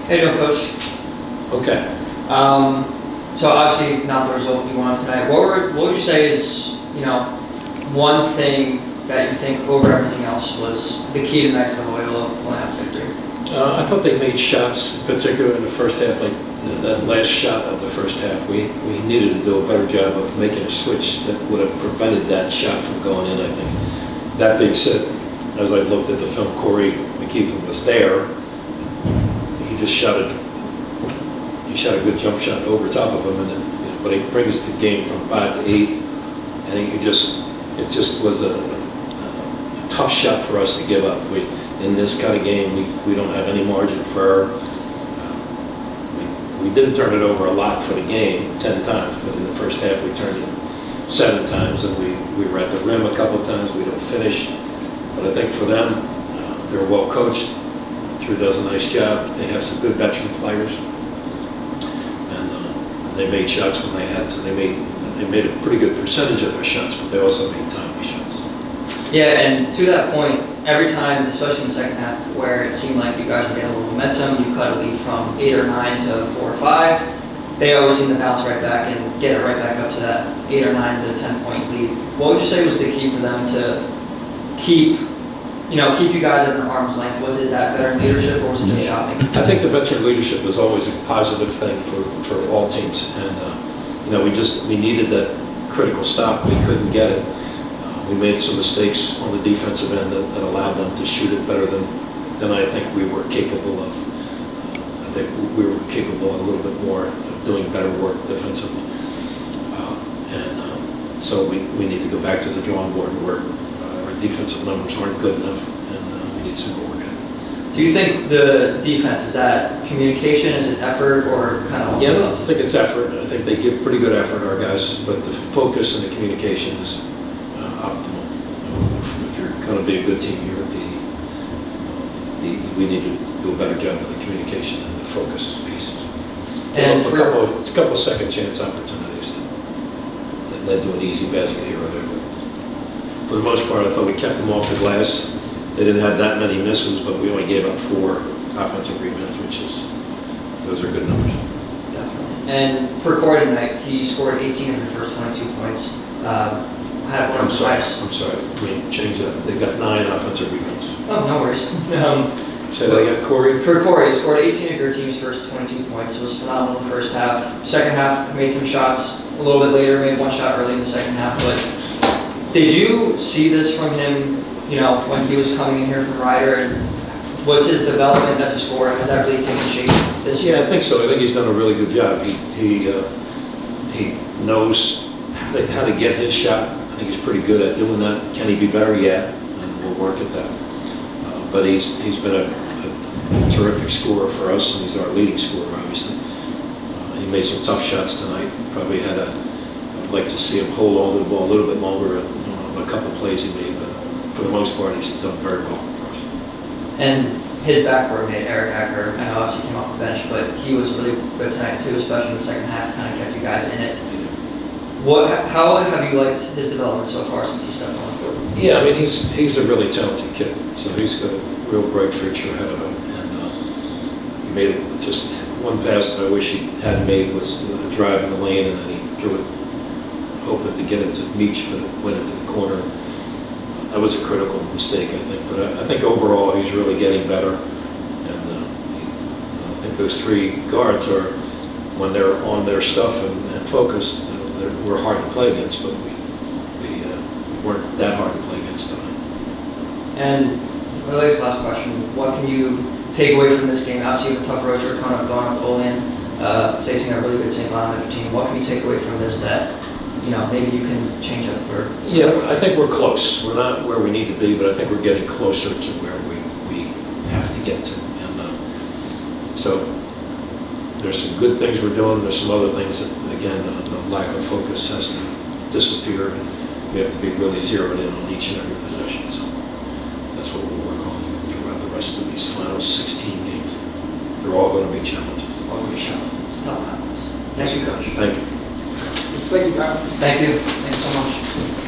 How you doing, Coach? Okay. So obviously not the result you wanted tonight. What would you say is, one thing that you think over everything else was the key tonight for Loyola pulling out the victory? I thought they made shots, particularly in the first half, like that last shot of the first half. We needed to do a better job of making a switch that would have prevented that shot from going in, I think. That being said, as I looked at the film, Corey McKeithen was there. He just shot a good jump shot over top of him, and then, but he brings the game from 5 to 8. I think it just was a tough shot for us to give up. In this kind of game, we don't have any margin for error. We didn't turn it over a lot for the game, 10 times, but in the first half we turned it 7 times, and we were at the rim a couple of times. We don't finish, but I think for them, they're well coached. Drew does a nice job. They have some good veteran players, and they made shots when they had to. They made a pretty good percentage of their shots, but they also made timely shots. Yeah, and to that point, every time, especially in the second half, where it seemed like you guys were getting a little momentum, you cut a lead from 8 or 9 to 4 or 5, they always seem to bounce right back and get it right back up to that 8 or 9 to 10-point lead. What would you say was the key for them to keep you guys at an arm's length? Was it that veteran leadership, or was it just shot making? I think the veteran leadership is always a positive thing for all teams, and we needed that critical stop. We couldn't get it. We made some mistakes on the defensive end that allowed them to shoot it better than I think we were capable of. I think we were capable a little bit more of doing better work defensively. So we need to go back to the drawing board where our defensive numbers aren't good enough, and we need some more work. Do you think the defense, is that communication, is it effort, or kind of all? Yeah, I think it's effort. I think they give pretty good effort, our guys, but the focus and the communication is optimal. If you're going to be a good team here, we need to do a better job of the communication and the focus pieces. And a couple of second chance opportunities that led to an easy basket here or there. But for the most part, I thought we kept them off the glass. They didn't have that many misses, but we only gave up 4 offensive rebounds, those are good numbers. Definitely. And for Corey tonight, he scored 18 of the first 22 points. I'm sorry. We changed that. They got 9 offensive rebounds. Oh, no worries. Say that again, Corey? For Corey, he scored 18 of your team's first 22 points. It was phenomenal in the first half. Second half, made some shots a little bit later, made 1 shot early in the second half. But did you see this from him, when he was coming in here from Ryder? And was his development as a scorer, has that really taken shape this year? Yeah, I think so. I think he's done a really good job. He knows how to get his shot. I think he's pretty good at doing that. Can he be better? Yeah, and we'll work at that. But he's been a terrific scorer for us, and he's our leading scorer, obviously. He made some tough shots tonight. Probably I'd like to see him hold on to the ball a little bit longer on a couple plays he made, but for the most part, he's done very well for us. And his backcourt mate, Eric Acker, I know obviously came off the bench, but he was really good tonight too, especially in the second half, kind of kept you guys in it. How have you liked his development so far since he stepped on the court? Yeah, I mean, he's a really talented kid, so he's got a real bright future ahead of him. And he made just one pass that I wish he hadn't made was a drive in the lane, and then he threw it, hoping to get it to Meach, but it went into the corner. That was a critical mistake, I think. But I think overall he's really getting better, and I think those 3 guards are, when they're on their stuff and focused, we're hard to play against, but we weren't that hard to play against tonight. And my last question, what can you take away from this game? Obviously you have a tough road trip coming up, going up to Olean, facing a really good St. Bonaventure team. What can you take away from this that maybe you can change up for? Yeah, I think we're close. We're not where we need to be, but I think we're getting closer to where we have to get to. And so there's some good things we're doing. There's some other things that, again, the lack of focus has to disappear, and we have to be really zeroed in on each and every possession. So that's what we'll work on throughout the rest of these final 16 games. They're all going to be challenges. All going to be challenges. Tough happens. Thank you, Coach. Thank you. Thank you, Kyle. Thank you. Thanks so much.